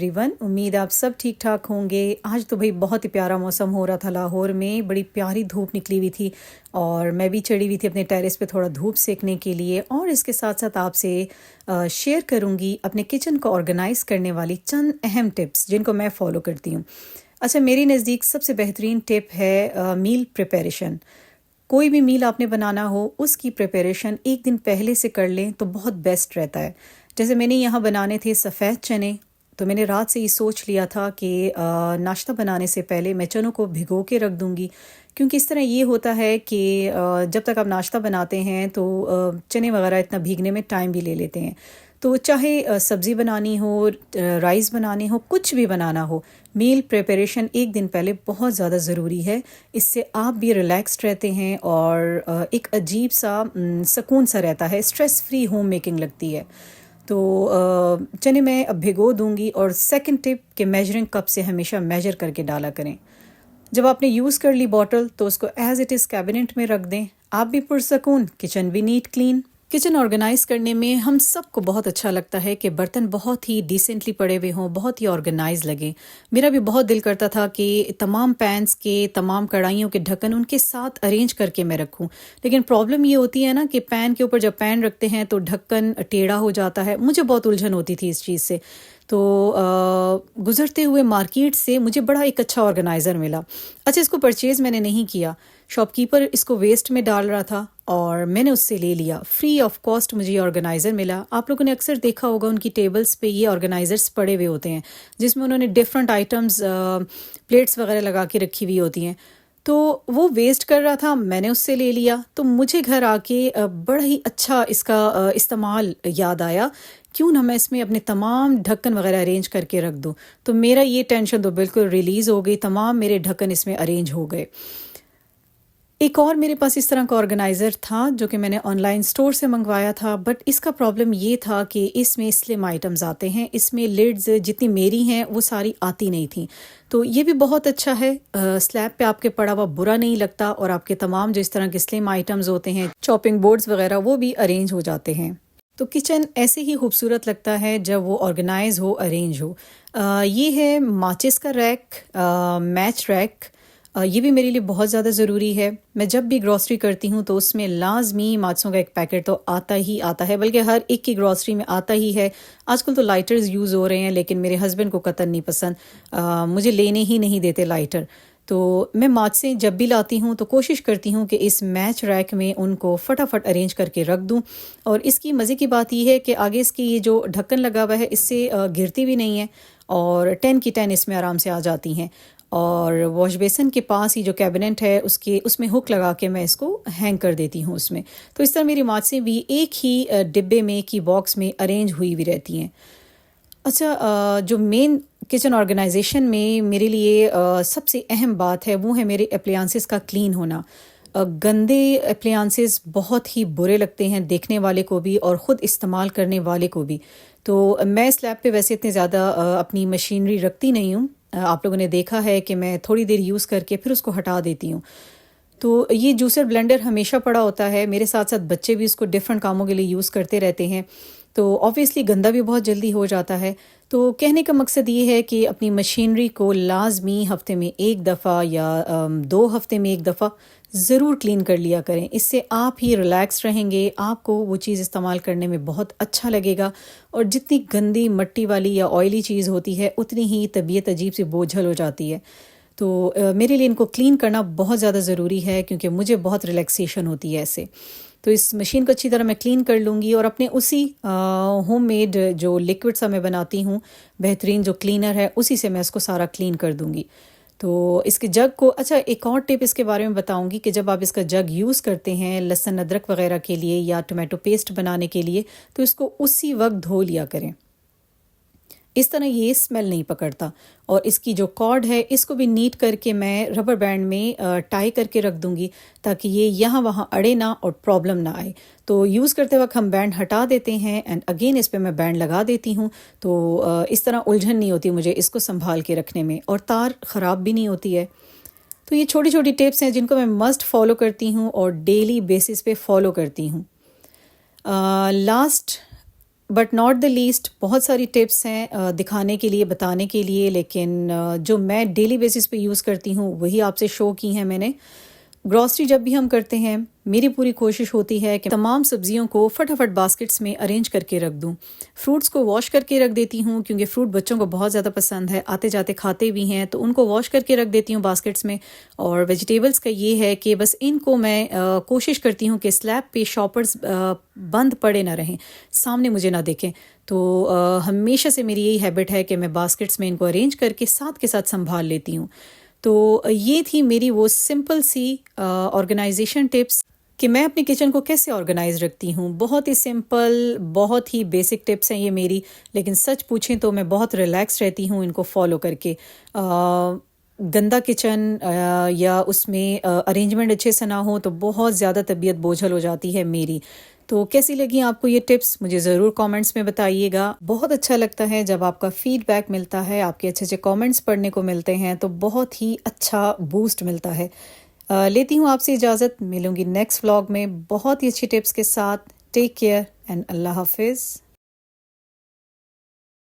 Everyone, उम्मीद आप सब ठीक ठाक होंगे। आज तो भाई बहुत ही प्यारा मौसम हो रहा था लाहौर में, बड़ी प्यारी धूप निकली हुई थी और मैं भी चढ़ी हुई थी अपने टेरेस पे थोड़ा धूप सेकने के लिए। और इसके साथ साथ आपसे शेयर करूंगी अपने किचन को ऑर्गेनाइज़ करने वाली चंद अहम टिप्स जिनको मैं फ़ॉलो करती हूँ। अच्छा, मेरी नज़दीक सबसे बेहतरीन टिप है मील प्रिपरेशन। कोई भी मील आपने बनाना हो उसकी प्रिपरेशन एक दिन पहले से कर लें तो बहुत बेस्ट रहता है। जैसे मैंने यहाँ बनाने थे सफ़ेद चने, तो मैंने रात से ये सोच लिया था कि नाश्ता बनाने से पहले मैं चनों को भिगो के रख दूँगी, क्योंकि इस तरह ये होता है कि जब तक आप नाश्ता बनाते हैं तो चने वगैरह इतना भीगने में टाइम भी ले लेते हैं। तो चाहे सब्ज़ी बनानी हो, राइस बनानी हो, कुछ भी बनाना हो, मील प्रिपरेशन एक दिन पहले बहुत ज़्यादा ज़रूरी है। इससे आप भी रिलैक्स्ड रहते हैं और एक अजीब सा सुकून सा रहता है, स्ट्रेस फ्री होम मेकिंग लगती है। तो चने मैं अब भिगो दूंगी। और सेकंड टिप कि मेजरिंग कप से हमेशा मेजर करके डाला करें। जब आपने यूज़ कर ली बॉटल तो उसको एज इट इज़ कैबिनेट में रख दें। आप भी पुरसकून, किचन भी नीट क्लीन। किचन ऑर्गेनाइज करने में हम सबको बहुत अच्छा लगता है कि बर्तन बहुत ही डिसेंटली पड़े हुए हों, बहुत ही ऑर्गेनाइज लगे। मेरा भी बहुत दिल करता था कि तमाम पैन्स के, तमाम कढ़ाइयों के ढक्कन उनके साथ अरेंज करके मैं रखूं। लेकिन प्रॉब्लम ये होती है ना कि पैन के ऊपर जब पैन रखते हैं तो ढक्कन टेढ़ा हो जाता है। मुझे बहुत उलझन होती थी इस चीज़ से। तो गुज़रते हुए मार्केट से मुझे बड़ा एक अच्छा ऑर्गेनाइज़र मिला। अच्छा, इसको परचेज़ मैंने नहीं किया, शॉपकीपर इसको वेस्ट में डाल रहा था और मैंने उससे ले लिया। फ्री ऑफ कॉस्ट मुझे ये ऑर्गेनाइज़र मिला। आप लोगों ने अक्सर देखा होगा उनकी टेबल्स पे ये ऑर्गेनाइज़र्स पड़े हुए होते हैं जिसमें उन्होंने डिफरेंट आइटम्स, प्लेट्स वगैरह लगा के रखी हुई होती हैं। तो वो वेस्ट कर रहा था, मैंने उससे ले लिया। तो मुझे घर आके बड़ा ही अच्छा इसका इस्तेमाल याद आया, क्यों ना मैं इसमें अपने तमाम ढक्कन वगैरह अरेंज करके रख दूं। तो मेरा ये टेंशन तो बिल्कुल रिलीज़ हो गई, तमाम मेरे ढक्कन इसमें अरेंज हो गए। एक और मेरे पास इस तरह का ऑर्गेनाइज़र था जो कि मैंने ऑनलाइन स्टोर से मंगवाया था, बट इसका प्रॉब्लम ये था कि इसमें स्लिम आइटम्स आते हैं, इसमें लिड्स जितनी मेरी हैं वो सारी आती नहीं थी। तो ये भी बहुत अच्छा है, स्लैब पे आपके पड़ा हुआ बुरा नहीं लगता और आपके तमाम जो इस तरह के स्लिम आइटम्स होते हैं, चॉपिंग बोर्ड्स वगैरह, वो भी अरेंज हो जाते हैं। तो किचन ऐसे ही खूबसूरत लगता है जब वो ऑर्गेनाइज हो, अरेंज हो। ये है माचिस का रैक, मैच रैक। ये भी मेरे लिए बहुत ज़्यादा ज़रूरी है। मैं जब भी ग्रॉसरी करती हूँ तो उसमें लाजमी माचिसों का एक पैकेट तो आता ही आता है, बल्कि हर एक की ग्रॉसरी में आता ही है। आजकल तो लाइटर्स यूज़ हो रहे हैं, लेकिन मेरे हस्बैंड को कतई नहीं पसंद, मुझे लेने ही नहीं देते लाइटर। तो मैं माचिसें जब भी लाती हूँ तो कोशिश करती हूँ कि इस मैच रैक में उनको फटाफट अरेंज करके रख दूँ। और इसकी मज़े की बात यह है कि आगे इसकी ये जो ढक्कन लगा हुआ है इससे गिरती भी नहीं है और 10 की 10 इसमें आराम से आ जाती हैं। और वॉश बेसिन के पास ही जो कैबिनेट है उसमें हुक लगा के मैं इसको हैंग कर देती हूँ उसमें। तो इस तरह मेरी माचिसें भी एक ही डिब्बे में, की बॉक्स में अरेंज हुई भी रहती हैं। अच्छा, जो मेन किचन ऑर्गेनाइजेशन में मेरे लिए सबसे अहम बात है वो है मेरे अप्लायंसेस का क्लीन होना। गंदे अप्लायंसेस बहुत ही बुरे लगते हैं देखने वाले को भी और ख़ुद इस्तेमाल करने वाले को भी। तो मैं स्लैब पे वैसे इतने ज़्यादा अपनी मशीनरी रखती नहीं हूँ। आप लोगों ने देखा है कि मैं थोड़ी देर यूज़ करके फिर उसको हटा देती हूँ। तो ये जूसर ब्लेंडर हमेशा पड़ा होता है मेरे साथ साथ, बच्चे भी इसको डिफरेंट कामों के लिए यूज़ करते रहते हैं। तो ऑब्वियसली गंदा भी बहुत जल्दी हो जाता है। तो कहने का मकसद ये है कि अपनी मशीनरी को लाजमी हफ्ते में एक दफ़ा या 2 हफ्ते में एक दफ़ा ज़रूर क्लीन कर लिया करें। इससे आप ही रिलैक्स रहेंगे, आपको वो चीज़ इस्तेमाल करने में बहुत अच्छा लगेगा। और जितनी गंदी मट्टी वाली या ऑयली चीज़ होती है उतनी ही तबीयत अजीब सी बोझल हो जाती है। तो मेरे लिए इनको क्लीन करना बहुत ज़्यादा ज़रूरी है, क्योंकि मुझे बहुत रिलैक्सेशन होती है ऐसे। तो इस मशीन को अच्छी तरह मैं क्लीन कर लूँगी और अपने उसी होम मेड जो लिक्विड सा मैं बनाती हूँ, बेहतरीन जो क्लीनर है, उसी से मैं इसको सारा क्लीन कर दूँगी। तो इसके जग को, अच्छा एक और टिप इसके बारे में बताऊंगी कि जब आप इसका जग यूज़ करते हैं लहसुन अदरक वगैरह के लिए या टोमेटो पेस्ट बनाने के लिए, तो इसको उसी वक्त धो लिया करें। इस तरह ये स्मेल नहीं पकड़ता। और इसकी जो कॉर्ड है इसको भी नीट करके मैं रबर बैंड में टाई करके रख दूंगी, ताकि ये यहाँ वहाँ अड़े ना और प्रॉब्लम ना आए। तो यूज़ करते वक्त हम बैंड हटा देते हैं एंड अगेन इस पे मैं बैंड लगा देती हूँ। तो इस तरह उलझन नहीं होती मुझे इसको संभाल के रखने में, और तार ख़राब भी नहीं होती है। तो ये छोटी छोटी टिप्स हैं जिनको मैं मस्ट फॉलो करती हूँ और डेली बेसिस पे फॉलो करती हूँ। Last but not the least بہت ساری ٹپس ہیں دکھانے کے لیے، بتانے کے لیے، لیکن جو میں ڈیلی بیسس پہ یوز کرتی ہوں وہی آپ سے شو کی ہیں میں نے۔ گروسری جب بھی ہم کرتے ہیں میری پوری کوشش ہوتی ہے کہ تمام سبزیوں کو فٹافٹ باسکٹس میں ارینج کر کے رکھ دوں۔ فروٹس کو واش کر کے رکھ دیتی ہوں کیونکہ فروٹ بچوں کو بہت زیادہ پسند ہے، آتے جاتے کھاتے بھی ہیں، تو ان کو واش کر کے رکھ دیتی ہوں باسکٹس میں۔ اور ویجیٹیبلس کا یہ ہے کہ بس ان کو میں کوشش کرتی ہوں کہ سلیب پہ شاپرز بند پڑے نہ رہیں، سامنے مجھے نہ دیکھیں، تو ہمیشہ سے میری یہی ہیبٹ ہے کہ میں باسکٹس میں ان کو ارینج کر کے ساتھ سنبھال لیتی ہوں۔ تو یہ تھی میری وہ سمپل سی آرگنائزیشن ٹپس کہ میں اپنے کچن کو کیسے آرگنائز رکھتی ہوں۔ بہت ہی سمپل، بہت ہی بیسک ٹپس ہیں یہ میری، لیکن سچ پوچھیں تو میں بہت ریلیکس رہتی ہوں ان کو فالو کر کے۔ گندا کچن یا اس میں ارینجمنٹ اچھے سے نہ ہو تو بہت زیادہ طبیعت بوجھل ہو جاتی ہے میری۔ تو کیسی لگیں آپ کو یہ ٹپس مجھے ضرور کامنٹس میں بتائیے گا۔ بہت اچھا لگتا ہے جب آپ کا فیڈ بیک ملتا ہے، آپ کے اچھے اچھے کامنٹس پڑھنے کو ملتے ہیں تو بہت ہی اچھا بوسٹ ملتا ہے۔ لیتی ہوں آپ سے اجازت، ملوں گی نیکسٹ ولاگ میں بہت ہی اچھی ٹپس کے ساتھ۔ ٹیک کیئر اینڈ اللہ حافظ۔